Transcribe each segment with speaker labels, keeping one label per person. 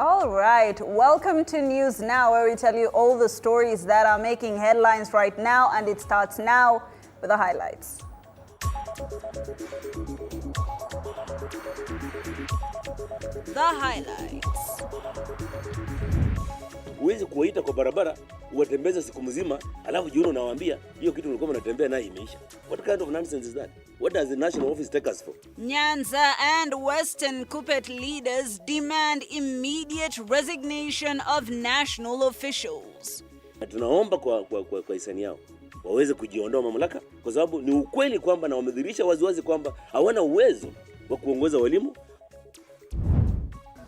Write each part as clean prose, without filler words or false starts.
Speaker 1: All right, welcome to News Now, where we tell you all the stories that are making headlines right now, and it starts now with the highlights.
Speaker 2: The highlights.
Speaker 3: Huwezi kuwaita kwa barabara uwatembeza siku mzima alafu jioni unawaambia hiyo kitu mlikuwa mnatembea nayo imeisha. What kind of nonsense is that? What does the national office take us for?
Speaker 2: Nyanza and Western Kuppet leaders demand immediate resignation of national officials.
Speaker 3: Tunaomba kwa hisani yao waweze kujiondoa mamlaka, kwa sababu ni ukweli kwamba na wamedhihirisha waziwazi kwamba hawana uwezo wa kuongoza walimu.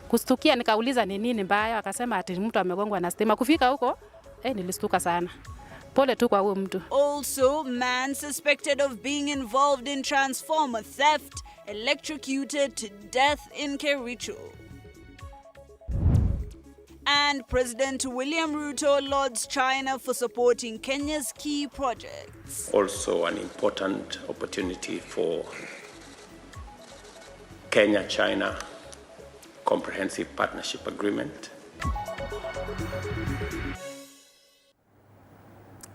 Speaker 4: Kustukia nikauliza ni nini mbaya, akasema ati mtu amegongwa na stima. Kufika huko nilistuka sana. Pole tu kwa huyo mtu.
Speaker 2: Also, man suspected of being involved in transformer theft electrocuted to death in Kericho. And President William Ruto lauds China for supporting Kenya's key projects.
Speaker 5: Also an important opportunity for Kenya-China Comprehensive Partnership Agreement.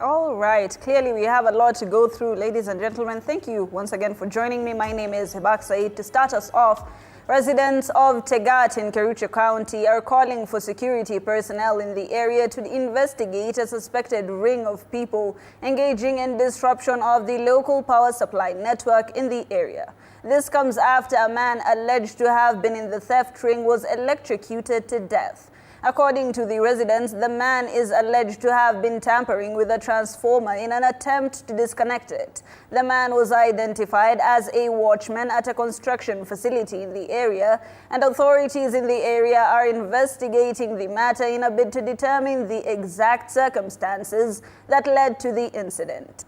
Speaker 1: All right, clearly we have a lot to go through, ladies and gentlemen. Thank you once again for joining me. My name is Hibaq. To start us off, residents of Tegat in Kericho County are calling for security personnel in the area to investigate a suspected ring of people engaging in disruption of the local power supply network in the area. This comes after a man alleged to have been in the theft ring was electrocuted to death. According to the residents, the man is alleged to have been tampering with a transformer in an attempt to disconnect it. The man was identified as a watchman at a construction facility in the area, and authorities in the area are investigating the matter in a bid to determine the exact circumstances that led to the incident.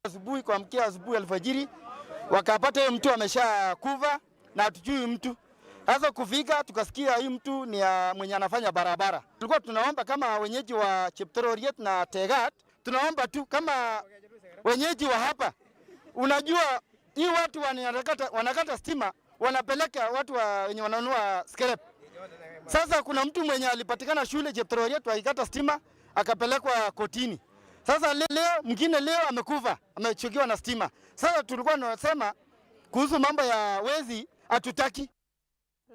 Speaker 6: Asubuhi kuamkia asubuhi alfajiri wakapata mtu ameshakufa na hatujui mtu. Sasa kufika tukasikia hii mtu ni mwenye anafanya barabara. Tulikuwa tunaomba kama wenyeji wa Cheptororiet na Tegat, tunaomba tu kama wenyeji wa hapa. Unajua hii watu wanakata stima, wanapeleka watu wenye wananunua scrap. Sasa kuna mtu mwenye alipatikana shule Cheptororiet akikata stima akapelekwa kotini. Sasa leo amekufa, amechokiwa na stima. Sasa tulikuwa tunasema kuhusu mambo ya wezi hatutaki.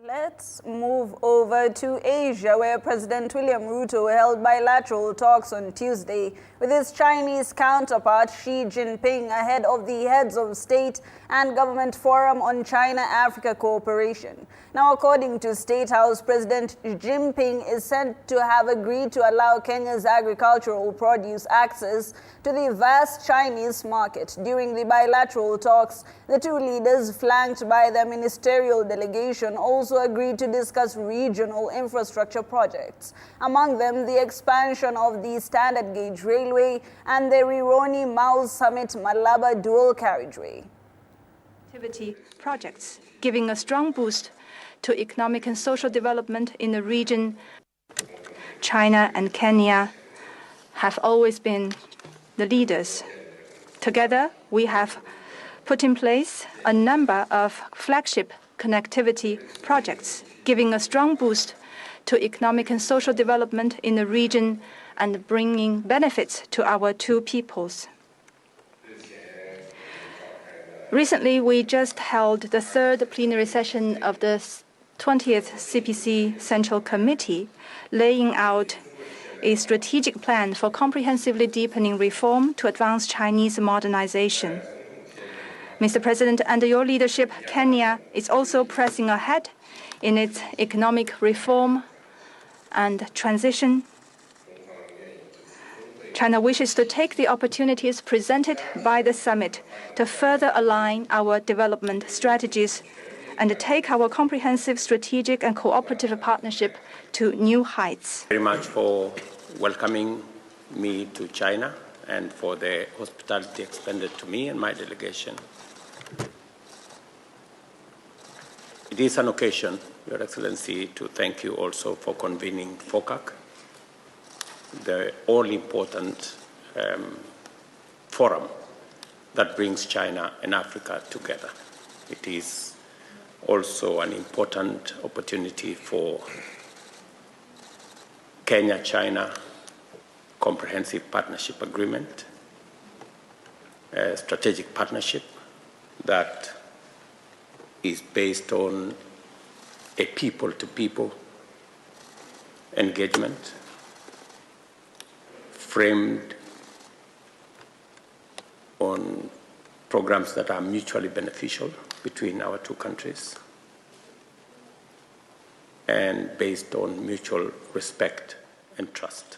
Speaker 1: Let's move over to Asia, where President William Ruto held bilateral talks on Tuesday with his Chinese counterpart Xi Jinping ahead of the Heads of State and Government Forum on China-Africa Cooperation. Now, according to State House, President Jinping is said to have agreed to allow Kenya's agricultural produce access to the vast Chinese market. During the bilateral talks, the two leaders, flanked by their ministerial delegation, also agreed to discuss regional infrastructure projects. Among them, the expansion of the standard gauge railway and the Rironi-Mau Summit Malaba dual carriageway.
Speaker 7: Projects giving a strong boost to economic and social development in the region. China and Kenya have always been the leaders. Together, we have put in place a number of flagship connectivity projects, giving a strong boost to economic and social development in the region and bringing benefits to our two peoples. Recently, we just held the third plenary session of the 20th CPC Central Committee, laying out a strategic plan for comprehensively deepening reform to advance Chinese modernization. Mr. President, under your leadership, Kenya is also pressing ahead in its economic reform and transition. China wishes to take the opportunities presented by the summit to further align our development strategies and take our comprehensive strategic and cooperative partnership to new heights.
Speaker 5: Very much for welcoming me to China and for the hospitality extended to me and my delegation. It is an occasion, Your Excellency, to thank you also for convening FOCAC, the all-important forum that brings China and Africa together. It is also an important opportunity for Kenya-China Comprehensive Partnership Agreement, a strategic partnership that is based on a people-to-people engagement framed on programs that are mutually beneficial between our two countries and based on mutual respect and trust.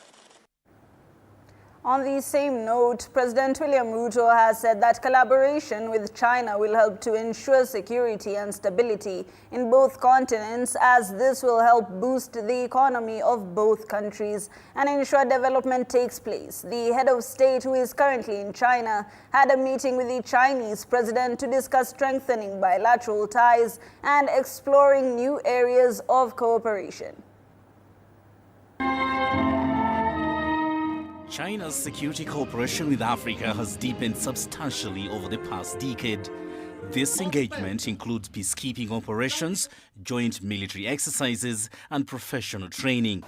Speaker 1: On the same note, President William Ruto has said that collaboration with China will help to ensure security and stability in both continents, as this will help boost the economy of both countries and ensure development takes place. The head of state, who is currently in China, had a meeting with the Chinese president to discuss strengthening bilateral ties and exploring new areas of cooperation.
Speaker 8: China's security cooperation with Africa has deepened substantially over the past decade. This engagement includes peacekeeping operations, joint military exercises, and professional training.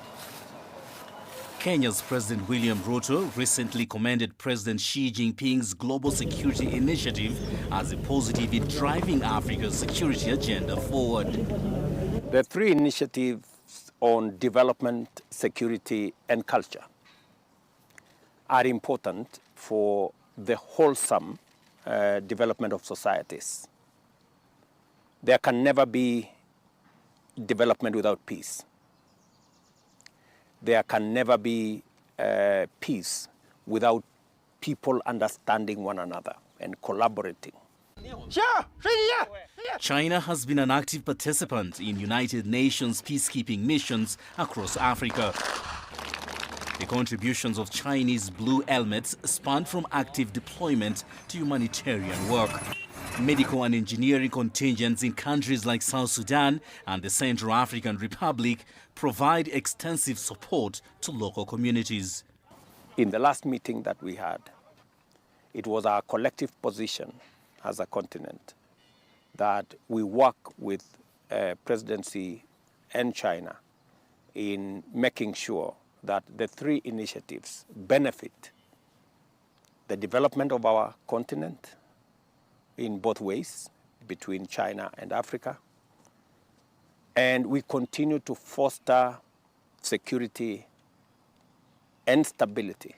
Speaker 8: Kenya's President William Ruto recently commended President Xi Jinping's Global Security Initiative as a positive in driving Africa's security agenda forward.
Speaker 5: The three initiatives on development, security, and culture are important for the wholesome development of societies. There can never be development without peace. There can never be peace without people understanding one another and collaborating.
Speaker 8: China has been an active participant in United Nations peacekeeping missions across Africa. The contributions of Chinese blue helmets span from active deployment to humanitarian work. Medical and engineering contingents in countries like South Sudan and the Central African Republic provide extensive support to local communities.
Speaker 5: In the last meeting that we had, it was our collective position as a continent that we work with presidency and China in making sure that the three initiatives benefit the development of our continent in both ways, between China and Africa. And we continue to foster security and stability,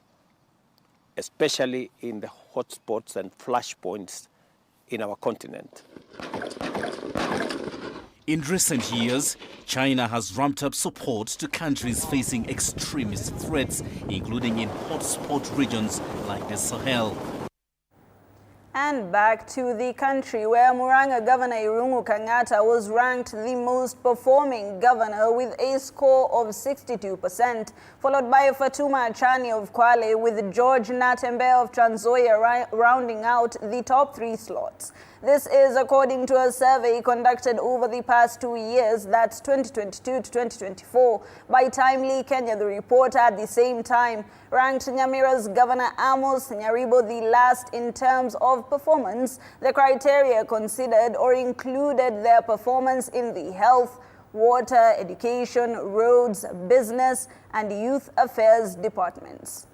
Speaker 5: especially in the hotspots and flashpoints in our continent.
Speaker 8: In recent years, China has ramped up support to countries facing extremist threats, including in hotspot regions like the Sahel.
Speaker 1: And back to the country, where Murang'a Governor Irungu Kang'ata was ranked the most performing governor with a score of 62%, followed by Fatuma Achani of Kwale, with George Natembe of Trans Nzoia rounding out the top three slots. This is according to a survey conducted over the past 2 years, that's 2022 to 2024, by Timely Kenya. The report at the same time ranked Nyamira's Governor Amos Nyaribo the last in terms of performance. The criteria considered or included their performance in the health, water, education, roads, business, and youth affairs departments.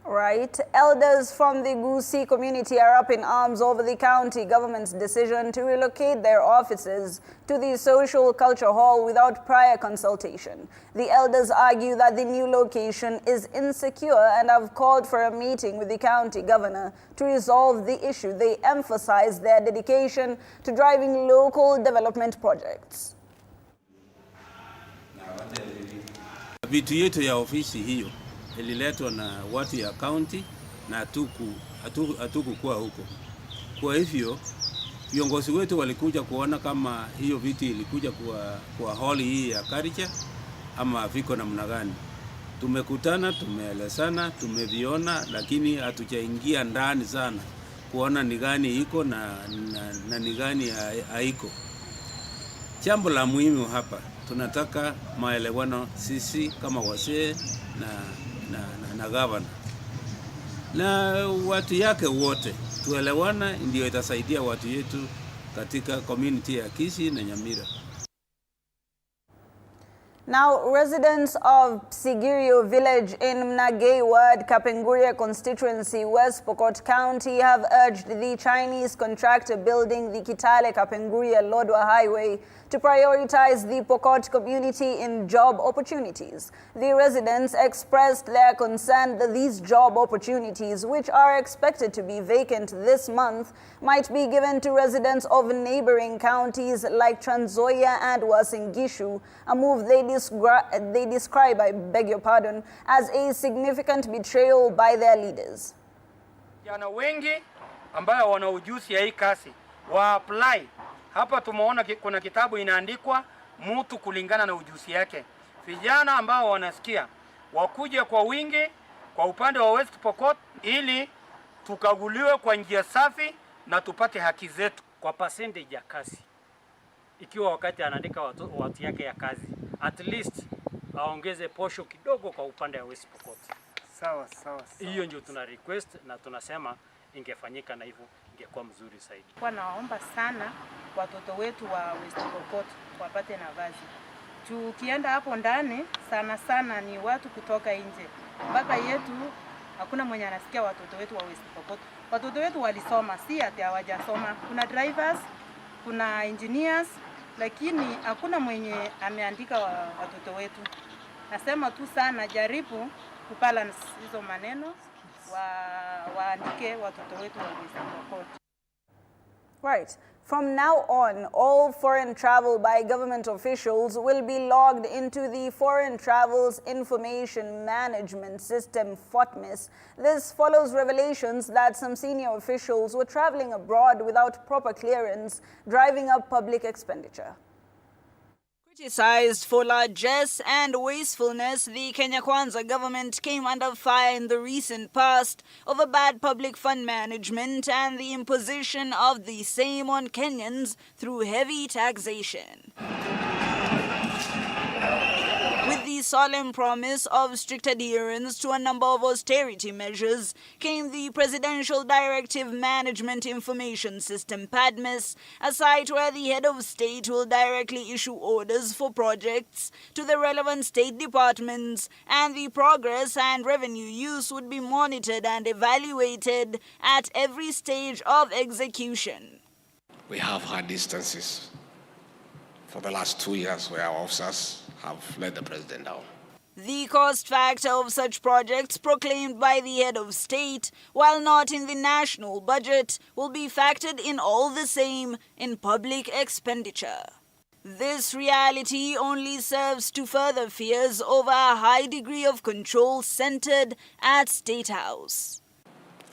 Speaker 1: Right. Elders from the Gusii community are up in arms over the county government's decision to relocate their offices to the social culture hall without prior consultation. The elders argue that the new location is insecure and have called for a meeting with the county governor to resolve the issue. They emphasize their dedication to driving local development projects.
Speaker 9: Vitu yetu ya ofisi hiyo ililetwa na watu ya county na hatukukuwa huko. Kwa hivyo viongozi wetu walikuja kuona kama hiyo viti ilikuja kwa hall hii ya culture ama viko namna gani. Tumekutana, tumeelezana, tumeviona, lakini hatujaingia ndani sana kuona ni gani iko na ni gani haiko. Jambo la muhimu hapa, tunataka maelewano sisi kama wasee na gavana na watu yake wote tuelewana, ndio itasaidia watu yetu katika community ya Kisii na Nyamira.
Speaker 1: Now, residents of Sigirio village in Mnagei ward, Kapenguria constituency, West Pokot County have urged the Chinese contractor building the Kitale-Kapenguria-Lodwar highway to prioritize the Pokot community in job opportunities. The residents expressed their concern that these job opportunities, which are expected to be vacant this month, might be given to residents of neighboring counties like Trans Nzoia and Uasin Gishu, a move they describe, I beg your pardon, as a significant betrayal by their leaders.
Speaker 10: Vijana wengi ambao wana ujuzi ya hii kazi wa apply. Hapa tumeona kuna kitabu inaandikwa mtu kulingana na ujuzi yake. Vijana ambao wanasikia wakuja kwa wingi kwa upande wa West Pokot ili tukaguliwe kwa njia safi na tupate haki zetu
Speaker 11: kwa percentage ya kazi. Ikiwa wakati anaandika watu yake ya kazi, at least aongeze posho kidogo kwa upande wa West Pokot.
Speaker 10: Sawa.
Speaker 11: Hiyo ndio tuna request na tunasema ingefanyika na hivyo ingekuwa mzuri zaidi.
Speaker 12: Kwa naomba sana watoto wetu wa West Pokot wapate nafasi. Tukienda hapo ndani sana ni watu kutoka nje. Mpaka yetu hakuna mwenye anasikia watoto wetu wa West Pokot. Watoto wetu walisoma, si ati hawajasoma. Kuna drivers, kuna engineers, lakini hakuna mwenye ameandika watoto wetu. Nasema tu sana jaribu kubalance hizo maneno waandike watoto wetu wa West Pokot.
Speaker 1: Right. From now on, all foreign travel by government officials will be logged into the Foreign Travels Information Management System, FOTMIS. This follows revelations that some senior officials were traveling abroad without proper clearance, driving up public expenditure.
Speaker 2: Criticized for largesse and wastefulness, the Kenya Kwanza government came under fire in the recent past over bad public fund management and the imposition of the same on Kenyans through heavy taxation. With the solemn promise of strict adherence to a number of austerity measures came the Presidential Directive Management Information System, PADMIS, a site where the head of state will directly issue orders for projects to the relevant state departments, and the progress and revenue use would be monitored and evaluated at every stage of execution.
Speaker 13: We have had instances for the last 2 years where our officers have let the president down.
Speaker 2: The cost factor of such projects proclaimed by the head of state, while not in the national budget, will be factored in all the same in public expenditure. This reality only serves to further fears over a high degree of control centered at State House.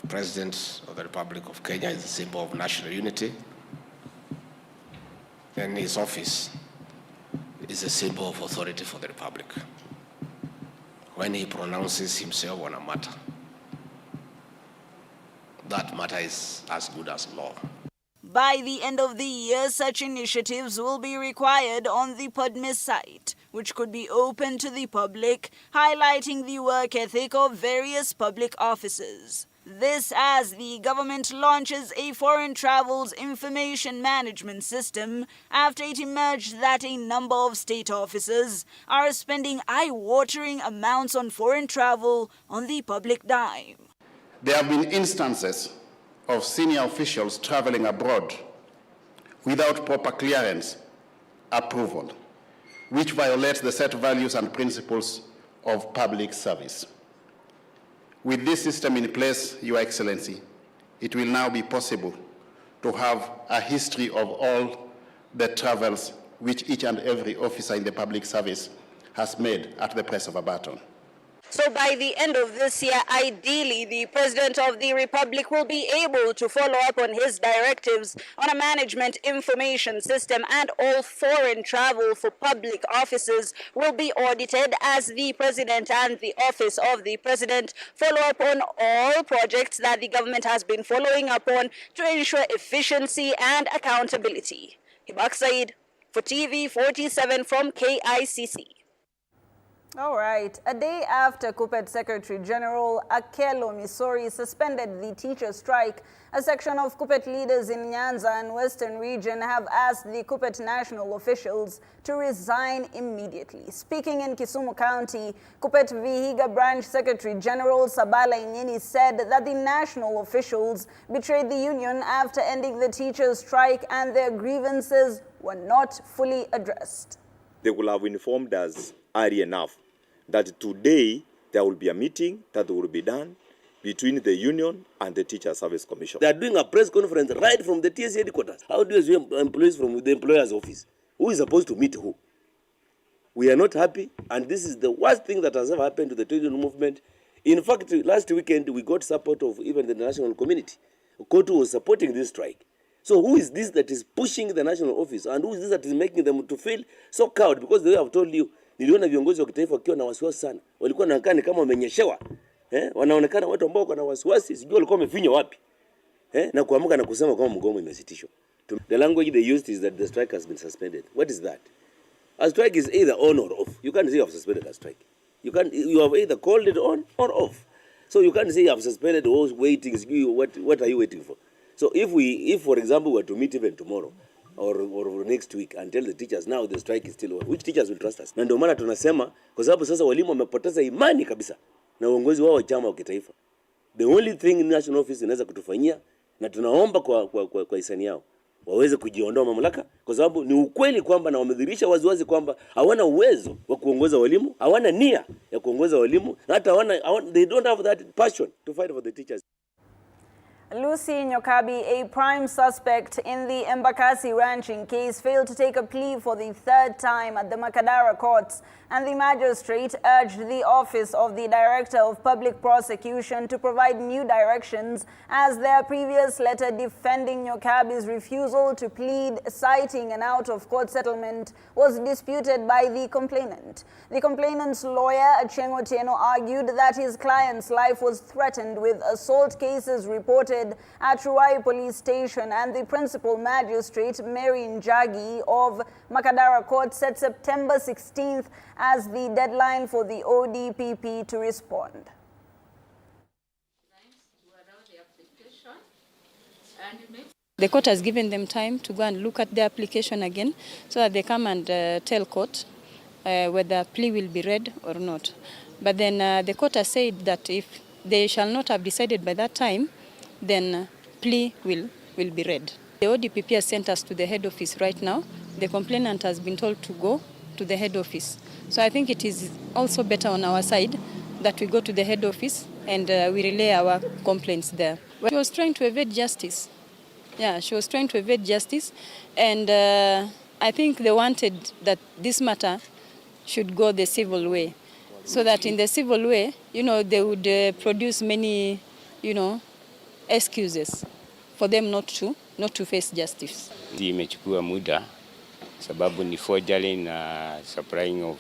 Speaker 13: The President of the Republic of Kenya is a symbol of national unity, and his office is a symbol of authority for the Republic. When he pronounces himself on a matter, that matter is as good as law.
Speaker 2: By the end of the year, such initiatives will be required on the PADMIS site, which could be open to the public, highlighting the work ethic of various public officers. This as the government launches a foreign travels information management system after it emerged that a number of state officers are spending eye-watering amounts on foreign travel on the public dime.
Speaker 14: There have been instances of senior officials traveling abroad without proper clearance approval, which violates the set values and principles of public service. With this system in place, Your Excellency, it will now be possible to have a history of all the travels which each and every officer in the public service has made at the press of a button.
Speaker 1: So by the end of this year, ideally, the President of the Republic will be able to follow up on his directives on a management information system, and all foreign travel for public officers will be audited as the President and the Office of the President follow up on all projects that the government has been following up on to ensure efficiency and accountability. Hibaq for TV47 from KICC. All right. A day after KUPPET Secretary General Akelo Misori suspended the teacher strike, a section of KUPPET leaders in Nyanza and Western region have asked the KUPPET national officials to resign immediately. Speaking in Kisumu County, KUPPET Vihiga Branch Secretary General Sabala Inyeni said that the national officials betrayed the union after ending the teachers' strike and their grievances were not fully addressed.
Speaker 15: They will have informed us early enough that today there will be a meeting that will be done between the union and the Teacher Service Commission. They are doing a press conference right from the TSC headquarters. How do you employees from the employer's office? Who is supposed to meet who? We are not happy, and this is the worst thing that has ever happened to the trade union movement. In fact, last weekend we got support of even the international community. KOTU was supporting this strike. So who is this that is pushing the national office, and who is this that is making them to feel so cowed? Because they have told you, niliona viongozi wa kitaifa wakiwa na wasiwasi sana. Walikuwa wanaonekana kama wamenyeshewa. Wanaonekana watu ambao wana wasiwasi, sijui walikuwa wamefinywa wapi. Na kuamka na kusema kama mgomo umesitishwa. The language they used is that the strike has been suspended. What is that? A strike is either on or off. You can't say you have suspended a strike. You have either called it on or off. So you can't say you have suspended or waiting. What are you waiting for? So if for example we were to meet even tomorrow or next week and tell the teachers now the strike is still on, which teachers will trust us? Na ndio maana tunasema kwa sababu sasa walimu wamepoteza imani kabisa na uongozi wao wa chama wa kitaifa. The only thing national office inaweza kutufanyia, na tunaomba kwa hisani yao waweze kujiondoa mamlaka, kwa sababu ni ukweli kwamba na wamedhihirisha waziwazi kwamba hawana uwezo wa kuongoza walimu, hawana nia ya kuongoza walimu, na hata they don't have that passion to fight for the teachers.
Speaker 1: Lucy Nyokabi, a prime suspect in the Embakasi ranching case, failed to take a plea for the third time at the Makadara courts, and the magistrate urged the Office of the Director of Public Prosecution to provide new directions, as their previous letter defending Nyokabi's refusal to plead, citing an out-of-court settlement, was disputed by the complainant. The complainant's lawyer, Achengo Tieno, argued that his client's life was threatened with assault cases reported at Ruai Police Station, and the principal magistrate, Mary Njagi of Makadara Court, set September 16th as the deadline for the ODPP to respond.
Speaker 16: The court has given them time to go and look at the application again so that they come and tell court whether a plea will be read or not. But then the court has said that if they shall not have decided by that time, then plea will be read. The ODPP has sent us to the head office right now. The complainant has been told to go to the head office. So I think it is also better on our side that we go to the head office and we relay our complaints there. She was trying to evade justice. Yeah, she was trying to evade justice, and I think they wanted that this matter should go the civil way, so that in the civil way, they would produce many, excuses for them not to face justice.
Speaker 17: Imechukua muda sababu ni forgery na supplying of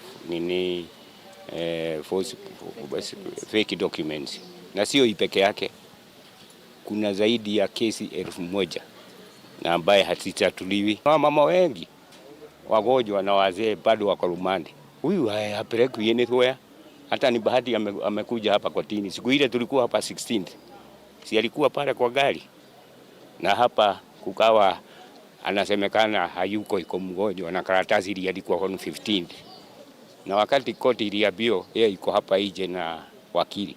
Speaker 17: false fake documents, na sio ipeke yake. Kuna zaidi ya kesi 1000 na ambaye hazitatuliwi. Mama wengi wagonjwa na wazee bado wako rumande. Huyu hapelekwi anywhere. Hata ni bahati amekuja hapa kotini. Siku ile tulikuwa hapa 16th. si alikuwa pale kwa gari, na hapa kukawa anasemekana hayuko, iko mgonjwa, na karatasi ile ilikuwa on 15th, na wakati koti iliambiwa yeye iko hapa nje na wakili,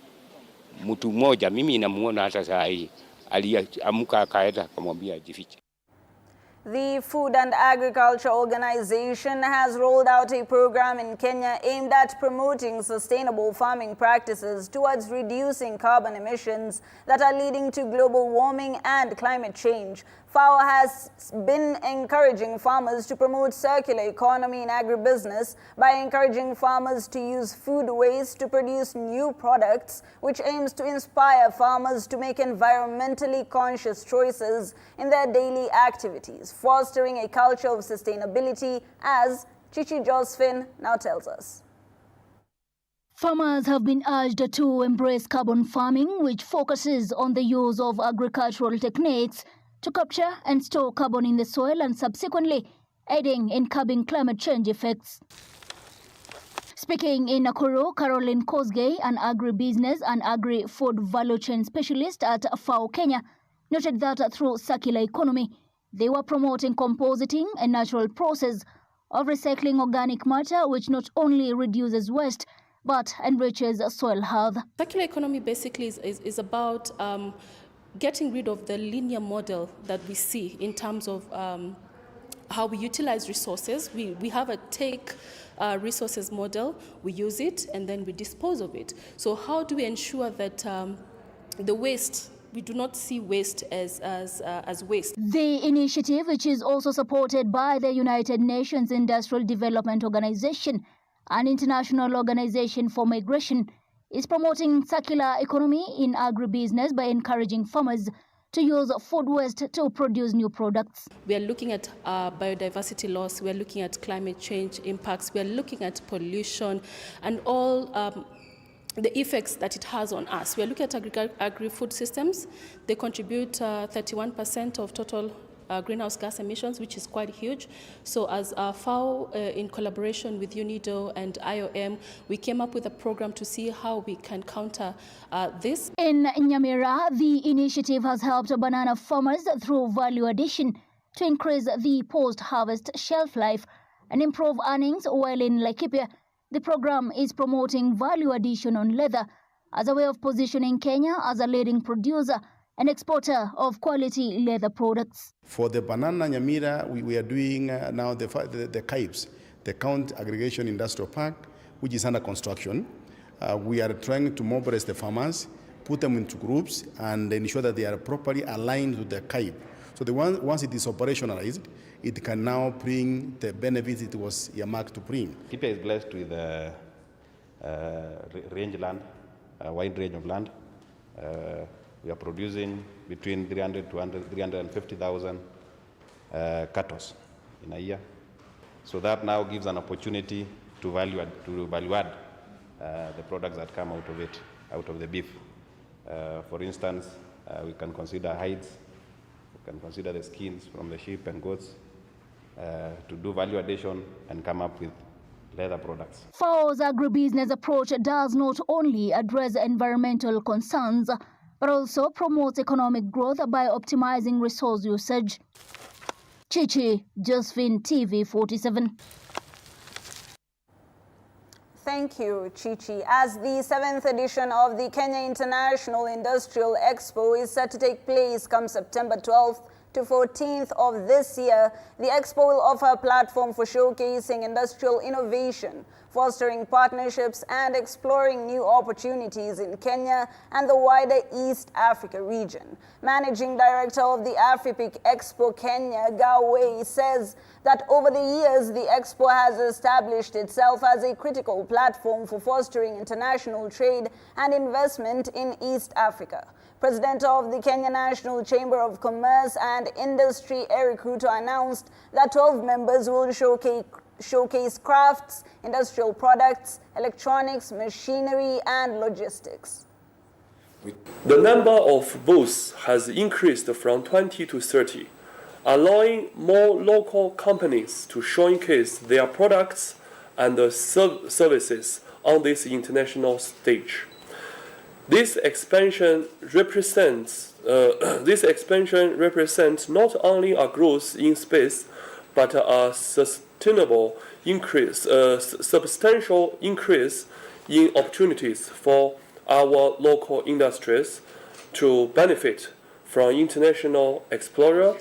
Speaker 17: mtu mmoja mimi namuona hata saa hii aliamka akaenda kumwambia ajifiche.
Speaker 1: The Food and Agriculture Organization has rolled out a program in Kenya aimed at promoting sustainable farming practices towards reducing carbon emissions that are leading to global warming and climate change. FAO has been encouraging farmers to promote circular economy in agribusiness by encouraging farmers to use food waste to produce new products, which aims to inspire farmers to make environmentally conscious choices in their daily activities, fostering a culture of sustainability, as Chichi Josephine now tells us.
Speaker 18: Farmers have been urged to embrace carbon farming, which focuses on the use of agricultural techniques to capture and store carbon in the soil and subsequently aiding in curbing climate change effects. Speaking in Nakuru, Caroline Kosgei, an agribusiness and agri-food value chain specialist at FAO Kenya, noted that through circular economy, they were promoting compositing, a natural process of recycling organic matter which not only reduces waste but enriches soil health.
Speaker 19: Circular economy basically is about getting rid of the linear model that we see in terms of how we utilize resources. We have a take resources model, we use it and then we dispose of it. So how do we ensure that the waste, we do not see waste as waste?
Speaker 18: The initiative, which is also supported by the United Nations Industrial Development Organization, an international organization for migration, is promoting circular economy in agribusiness by encouraging farmers to use food waste to produce new products.
Speaker 19: We are looking at biodiversity loss, we are looking at climate change impacts, we are looking at pollution and all the effects that it has on us. We are looking at agri-food systems. They contribute 31% of total greenhouse gas emissions, which is quite huge. So as FAO, in collaboration with UNIDO and IOM, we came up with a program to see how we can counter this.
Speaker 18: In Nyamira, the initiative has helped banana farmers through value addition to increase the post-harvest shelf life and improve earnings, while in Laikipia, the program is promoting value addition on leather as a way of positioning Kenya as a leading producer and exporter of quality leather products.
Speaker 20: For the banana Nyamira, we are doing now the CAIPS, the Count Aggregation Industrial Park, which is under construction. We are trying to mobilize the farmers, put them into groups, and ensure that they are properly aligned with the CAIP. So once it is operationalized, it can now bring the benefits it was earmarked to bring.
Speaker 21: Kipia is blessed with range land, a wide range of land. We are producing between 300 to 350,000 cattle in a year. So that now gives an opportunity to value add the products that come out of it, out of the beef. For instance, we can consider hides, we can consider the skins from the sheep and goats to do value addition and come up with leather products.
Speaker 18: FAO's agribusiness approach does not only address environmental concerns, but also promotes economic growth by optimizing resource usage. Chichi Josephine, TV47.
Speaker 1: Thank you, Chichi. As the 7th edition of the Kenya International Industrial Expo is set to take place come September 12th to 14th of this year, the Expo will offer a platform for showcasing industrial innovation, fostering partnerships and exploring new opportunities in Kenya and the wider East Africa region. Managing Director of the AfriPIC Expo Kenya, Gawe, says that over the years, the Expo has established itself as a critical platform for fostering international trade and investment in East Africa. President of the Kenya National Chamber of Commerce and Industry, Eric Ruto, announced that 12 members will showcase crafts, industrial products, electronics, machinery, and logistics.
Speaker 22: The number of booths has increased from 20 to 30, allowing more local companies to showcase their products and services on this international stage. This expansion represents not only a growth in space, but a substantial increase in opportunities for our local industries to benefit from international exposure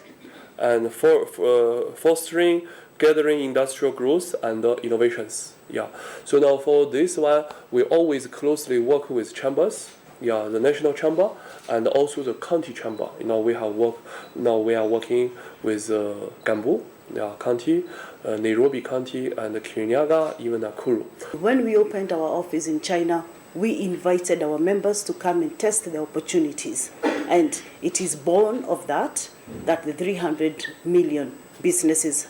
Speaker 22: and fostering gathering industrial growth and innovations. Yeah. So now for this one, we always closely work with chambers. Yeah, the national chamber and also the county chamber. We are working with Gambu County, Nairobi County, and Kirinyaga, even Nakuru.
Speaker 3: When we opened our office in China, we invited our members to come and test the opportunities. And it is born of that the 300 million businesses